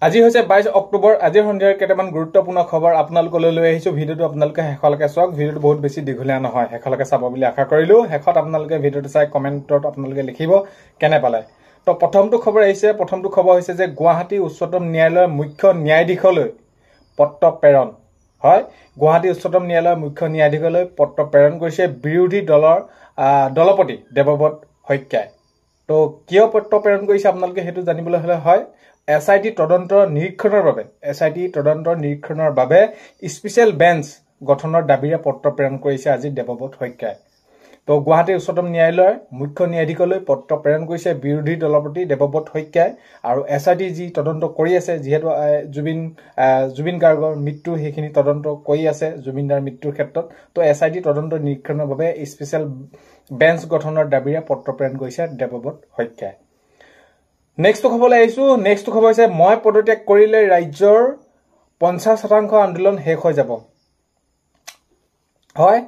আজি হৈছে 22 অক্টোবৰ আজিৰ সন্ধিয়াৰ কেইটামান গুৰুত্বপূৰ্ণ খবৰ আপোনালোকলৈ লৈ আহিছো ভিডিঅটো আপোনালোকে শেষলৈকে চাওক ভিডিঅটো বহুত বেছি দীঘলীয়া নহয় শেষলৈকে চাব বুলি আশা কৰিলো শেষত আপোনালোকে ভিডিঅটো চাই কমেন্টত আপোনালোকে লিখিব কেনে পালে তো প্ৰথমটো খবৰ হৈছে যে গুৱাহাটী উচ্চতম ন্যায়ালয়ৰ মুখ্য ন্যায়াধীশলৈ পত্ৰ প্ৰেৰণ হয় গুৱাহাটী উচ্চতম ন্যায়ালয়ৰ মুখ্য ন্যায়াধীশলৈ পত্ৰ প্ৰেৰণ কৰিছে বিৰোধী দলৰ দলপতি দেৱব্ৰত শইকীয়াই তো কিয় পত্ৰ প্ৰেৰণ কৰিছে আপোনালোকে হেতু জানিবলৈ হলে হয় SIT তদন্তৰ নিৰীক্ষণৰ বাবে স্পেশাল বেঞ্চ গঠনৰ দাবীৰে পত্ৰ প্ৰেৰণ কৰিছে আজি দেৱব্ৰত শইকীয়াই তো গুৱাহাটী উচ্চতম ন্যায়ালয়ৰ মুখ্য ন্যায়াধীশলৈ পত্ৰ প্ৰেৰণ কৰিছে বিৰোধী দলপতি দেৱব্ৰত শইকীয়াই আৰু SIT যি তদন্ত কৰি আছে যেহেতু জুবিন গাৰ্গৰ মৃত্যু হেখিনি তদন্ত কৰি আছে জুবিনদাৰ মৃত্যুৰ ক্ষেত্ৰত তো SIT তদন্তৰ নিৰীক্ষণৰ বাবে স্পেশাল বেঞ্চ গঠনৰ দাবীৰে পত্ৰ প্ৰেৰণ কৰিছে দেৱব্ৰত শইকীয়াই নেক্সট খবৰলৈ আহিছো নেক্সট খবৰ হৈছে মই পদত্যাগ কৰিলে ৰাজ্যৰ 50% আন্দোলন শেষ হৈ যাব হয়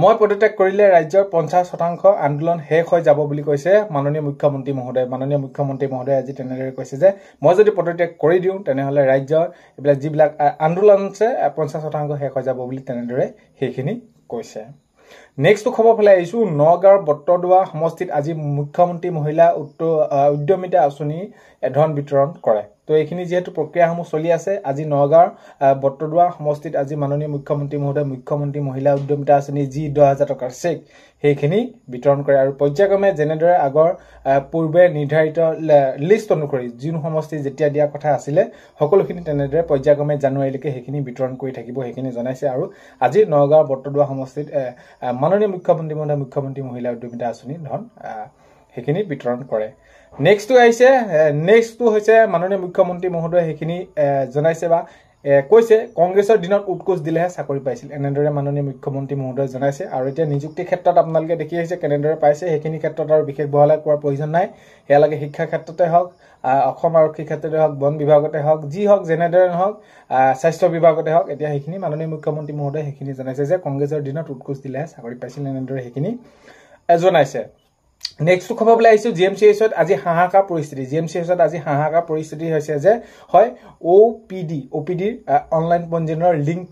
মই পদত্যাগ কৰিলে ৰাজ্যৰ 50% আন্দোলন শেষ হৈ যাব বুলি কৈছে মাননীয় মুখ্যমন্ত্ৰী মহোদয় আজি তেনেদৰে কৈছে যে মই যদি পদত্যাগ কৰি দিও তেনেহলে ৰাজ্যৰ এবিলাক যিবিলাক আন্দোলন আছে 50% শেষ হৈ যাব বুলি তেনেদৰে হেখিনি কৈছে নেক্সট খবৰ ফলে আহিছো নগাঁৱৰ বট্টদুৱা সমষ্টিত আজি মুখ্যমন্ত্ৰী মহিলা উদ্যমিতা আঁচনি ধন বিতৰণ কৰে তো এইখিনি যেহেতু প্ৰক্ৰিয়াসমূহ চলি আছে আজি নগাঁৱৰ বট্টদুৱা সমষ্টিত আজি মাননীয় মুখ্যমন্ত্ৰী মহোদয় মুখ্যমন্ত্ৰী মহিলা উদ্যমিতা আঁচনি যি 10000 টকাৰ চেক হেখিনি বিতৰণ কৰে আৰু পৰ্যায়ক্ৰমে যেনেদৰে আগৰ পূৰ্বে নিৰ্ধাৰিত লিষ্ট অনুসৰি যিন সমষ্টি যেতিয়া দিয়া কথা আছিল সকলোখিনি তেনেদৰে পৰ্যায়ক্ৰমে জানুৱাৰীলৈকে হেখিনি বিতৰণ কৰি থাকিব হেখিনি জনাইছে আৰু আজি নগাঁৱৰ বট্টদুৱা সমষ্টিত মাননীয় মুখ্যমন্ত্ৰী মহোদয় মুখ্যমন্ত্ৰী মহিলা উদ্যমিতা আঁচনি ধন হেখিনি বিতৰণ কৰে নেক্সটটো হৈছে মাননীয় মুখ্যমন্ত্ৰী মহোদয় হেখিনি জনাইছে বা কৈছে কংগ্ৰেছৰ দিনত উৎকোচ দিলেহে চাকৰি পাইছিল এনেদৰে মাননীয় মুখ্যমন্ত্ৰী মহোদয় জনাইছে আৰু এতিয়া নিযুক্তি ক্ষেত্ৰত আপোনালোকে দেখি আহিছে কেনেদৰে পাইছে হেখিনি ক্ষেত্ৰত আৰু বিশেষ বহলাই কোৱাৰ প্ৰয়োজন নাই হেয়ালাগে শিক্ষা ক্ষেত্ৰতে হওক অসম আৰক্ষী ক্ষেত্ৰতে হওক বন বিভাগতে হওক যি হওক যেনেদৰে নহওক স্বাস্থ্য বিভাগতে হওক এতিয়া হেখিনি মাননীয় মুখ্যমন্ত্ৰী মহোদয় হেখিনি জনাইছে যে কংগ্ৰেছৰ দিনত উৎকোচ দিলেহে চাকৰি পাইছিল এনেদৰে হেখিনি জনাইছে নেক্সট খবৰ বলে আইছো জিএমচিএছত আজি হাহাকাৰ পৰিস্থিতি হৈছে যে হয় ওপিডিৰ অনলাইন পঞ্জীয়নৰ লিংক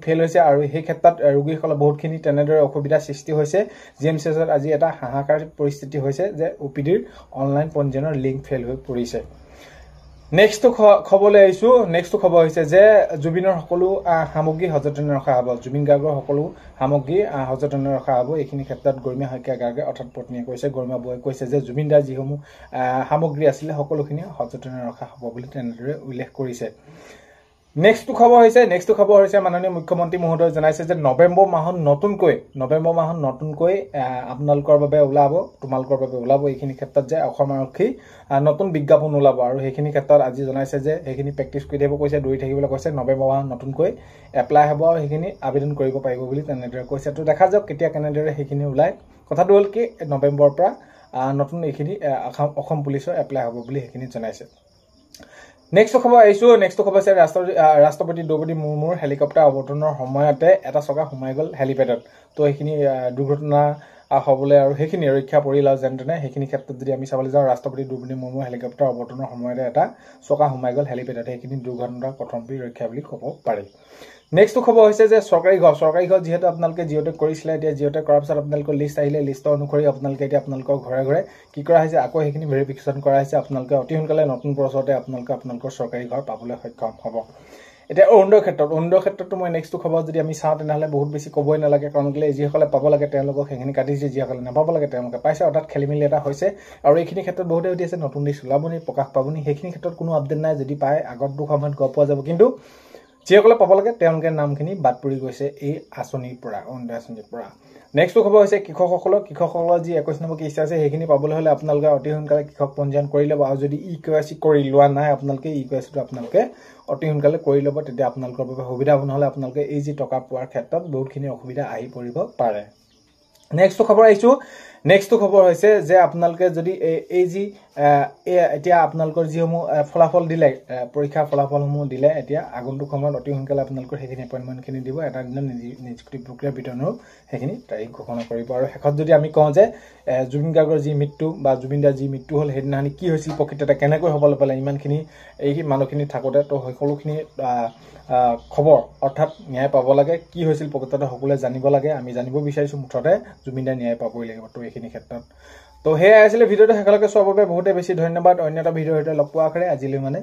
ফেল হৈছে আৰু সেই ক্ষেত্ৰত ৰোগীসকলৰ বহুতখিনি তেনেদৰে অসুবিধা সৃষ্টি হৈছে জিএমচিএছত আজি এটা হাহাকাৰ পৰিস্থিতি হৈছে যে ওপিডিৰ অনলাইন পঞ্জীয়নৰ লিংক ফেল হৈ পৰিছে নেক্সট খবৰলৈ আইছো নেক্সট খবৰ হৈছে যে জুবিনৰ সকলো সামগ্ৰী সযতনে ৰখা হ'ব জুবিন গাৰ্গৰ সকলো সামগ্ৰী সযতনে ৰখা হ'ব এইখিনি ক্ষেত্ৰত গৰ্মী শইকীয়া গাৰ্গে অৰ্থাৎ পত্নীয়ে কৈছে গৰ্মা বয়ে কৈছে যে জুবিনদাৰ যিসমূহ সামগ্ৰী আছিল সকলোখিনি সযতনে ৰখা হ'ব বুলি তেনেদৰে উল্লেখ কৰিছে নেক্সট খবৰ হৈছে মাননীয় মুখ্যমন্ত্ৰী মহোদয় জনাইছে যে নৱেম্বৰ মাহত নতুনকৈ আপোনালোকৰ বাবে ওলাব এইখিনি ক্ষেত্ৰত যে অসম আৰক্ষী নতুন বিজ্ঞাপন ওলাব আৰু সেইখিনি ক্ষেত্ৰত আজি জনাইছে যে সেইখিনি প্ৰেক্টিছ কৰি থাকিব কৈছে দৌৰি থাকিবলৈ কৈছে নৱেম্বৰ মাহত নতুনকৈ এপ্লাই হ'ব আৰু সেইখিনি আবেদন কৰিব পাৰিব বুলি তেনেদৰে কৈছে তো দেখা যাওক কেতিয়া কেনেদৰে সেইখিনি ওলাই কথাটো হ'ল কি নৱেম্বৰৰ পৰা নতুন এইখিনি অসম পুলিচৰ এপ্লাই হ'ব বুলি সেইখিনি জনাইছে নেক্সট খবৰ হৈছে ৰাষ্ট্ৰপতি দ্ৰৌপদী মুৰ্মুৰ হেলিকপ্টাৰ অৱতৰণৰ সময়তে এটা চকা সোমাই গ'ল হেলিপেডত তো এইখিনি দুৰ্ঘটনা হ'বলৈ আৰু সেইখিনি ৰক্ষা পৰিল আৰু যেনে সেইখিনি ক্ষেত্ৰত যদি আমি চাবলৈ যাওঁ ৰাষ্ট্ৰপতি দ্ৰৌপদী মুৰ্মুৰ হেলিকপ্টাৰ অৱতৰণৰ সময়তে এটা চকা সোমাই গ'ল হেলিপেডত সেইখিনি দুৰ্ঘটনাৰ প্ৰথম ৰক্ষা বুলি ক'ব পাৰি নেক্সট খবৰ হৈছে যে চৰকাৰী ঘৰ যেহেতু আপোনালোকে জিঅ'টেক কৰিছিলে এতিয়া জিঅ'টেক কৰাৰ পিছত আপোনালোকৰ লিষ্ট আহিলে লিষ্ট অনুসৰি আপোনালোকে এতিয়া আপোনালোকৰ ঘৰে কি কৰা হৈছে আকৌ সেইখিনি ভেৰিফিকেশ্যন কৰা হৈছে আপোনালোকে অতি সোনকালে নতুন বছৰতে আপোনালোকৰ চৰকাৰী ঘৰ পাবলৈ সক্ষম হ'ব এতিয়া অৰুণোদয়ৰ ক্ষেত্ৰতো মই নেক্সট খবৰ যদি আমি চাওঁ তেনেহ'লে বহুত বেছি ক'বই নালাগে কাৰণ যিসকলে পাব লাগে তেওঁলোকক সেইখিনি কাটিছে যিসকলে নাপাব লাগে তেওঁলোকে পাইছে অৰ্থাৎ খেলিমেলি এটা হৈছে আৰু এইখিনি ক্ষেত্ৰত বহুতে সুধি আছে নতুন লিষ্ট ওলাবনি প্ৰকাশ পাবনি সেইখিনি ক্ষেত্ৰত কোনো আপডেট নাই যদি পায় আগতো সময়ত গম পোৱা যাব কিন্তু যিসকলে পাব লাগে তেওঁলোকে নামখিনি বাদ পৰি গৈছে এই আঁচনিৰ পৰা অৰুণোদয় আঁচনিৰ পৰা নেক্সট খবৰ হৈছে কৃষকসকলৰ যি 21 নম্বৰ কিস্তি আছে সেইখিনি পাবলৈ হ'লে আপোনালোকে অতি সোনকালে কৃষক পঞ্জীয়ন কৰি ল'ব আৰু যদি EKYC কৰি লোৱা নাই আপোনালোকে EKYCটো আপোনালোকে অতি সোনকালে কৰি ল'ব তেতিয়া আপোনালোকৰ বাবে সুবিধা হ'ব নহ'লে আপোনালোকে এই যি টকা পোৱাৰ ক্ষেত্ৰত বহুতখিনি অসুবিধা আহি পৰিব পাৰে নেক্সট খবৰ আহিছো নেক্সটটো খবৰ হৈছে যে আপোনালোকে যদি এই যি এতিয়া আপোনালোকৰ যিসমূহ ফলাফল দিলে পৰীক্ষাৰ ফলাফলসমূহ দিলে এতিয়া আগন্তুক সময়ত অতি সোনকালে আপোনালোকৰ সেইখিনি এপইণ্টমেণ্টখিনি দিব এটা দিনত নিযুক্তি প্ৰক্ৰিয়াৰ ভিতৰত সেইখিনি তাৰিখ ঘোষণা কৰিব আৰু শেষত যদি আমি কওঁ যে জুবিন গাৰ্গৰ যি মৃত্যু বা জুবিন দাৰ যি মৃত্যু হ'ল সেইদিনাখনি কি হৈছিল প্ৰকৃততে কেনেকৈ হ'বলৈ পালে ইমানখিনি এই মানুহখিনি থাকোঁতে তো সকলোখিনি খবৰ অৰ্থাৎ ন্যায় পাব লাগে কি হৈছিল প্ৰকৃততে সকলোৱে জানিব লাগে আমি জানিব বিচাৰিছোঁ মুঠতে জুবিন দাৰ ন্যায় পাবই লাগিব তো এইখিনি ক্ষেত্ৰত তো সেয়াই আছিলে ভিডিঅ'টো শেষলৈকে চোৱাৰ বাবে বহুতে বেছি ধন্যবাদ অন্য এটা ভিডিঅ'ৰ সৈতে লগ পোৱাৰ আশাৰে আজিলৈ মানে